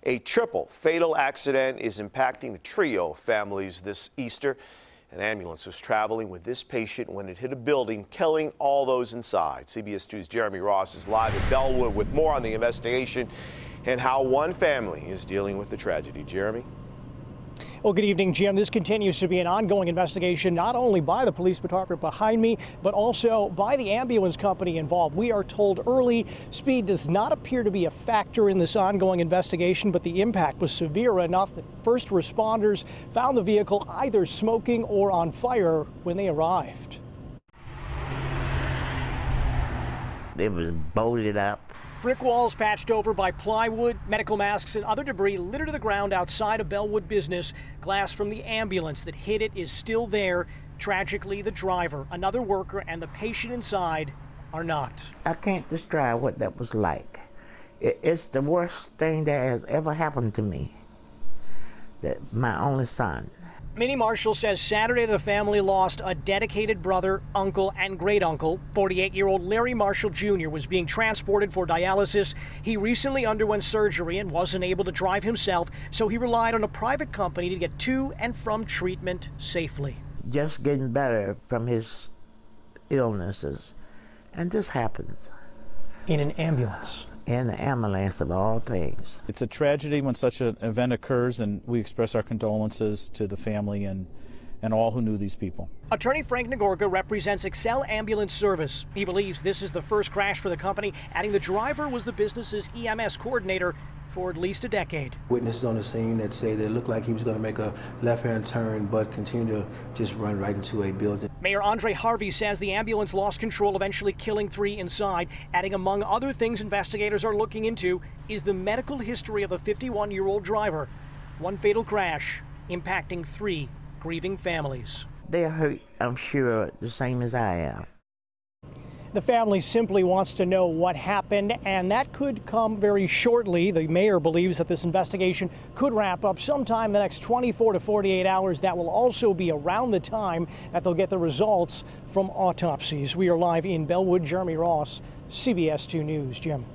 A triple fatal accident is impacting a trio of families this Easter. An ambulance was traveling with this patient when it hit a building, killing all those inside. CBS 2's Jeremy Ross is live at Bellwood with more on the investigation and how one family is dealing with the tragedy. Jeremy? Well, good evening, Jim. This continues to be an ongoing investigation, not only by the police department behind me, but also by the ambulance company involved. We are told early speed does not appear to be a factor in this ongoing investigation, but the impact was severe enough that first responders found the vehicle either smoking or on fire when they arrived. It was bolted up. Brick walls patched over by plywood, medical masks and other debris littered to the ground outside a Bellwood business. Glass from the ambulance that hit it is still there. Tragically, the driver, another worker, and the patient inside are not. I can't describe what that was like. It's the worst thing that has ever happened to me. That my only son. Minnie Marshall says Saturday the family lost a dedicated brother, uncle, and great-uncle. 48-year-old Larry Marshall Jr. was being transported for dialysis. He recently underwent surgery and wasn't able to drive himself, so he relied on a private company to get to and from treatment safely. Just getting better from his illnesses, and this happens. In an ambulance. In the ambulance of all things. It's a tragedy when such an event occurs, and we express our condolences to the family and all who knew these people. Attorney Frank Nagorka represents Excel Ambulance Service. He believes this is the first crash for the company, adding the driver was the business's EMS coordinator for at least a decade. Witnesses on the scene that say that it looked like he was going to make a left-hand turn but continue to just run right into a building. Mayor Andre Harvey says the ambulance lost control, eventually killing 3 inside, adding among other things investigators are looking into is the medical history of the 51-year-old driver. One fatal crash impacting 3 grieving families. They're hurt, I'm sure, the same as I am. The family simply wants to know what happened, and that could come very shortly. The mayor believes that this investigation could wrap up sometime in the next 24 to 48 hours. That will also be around the time that they'll get the results from autopsies. We are live in Bellwood. Jeremy Ross, CBS 2 News. Jim.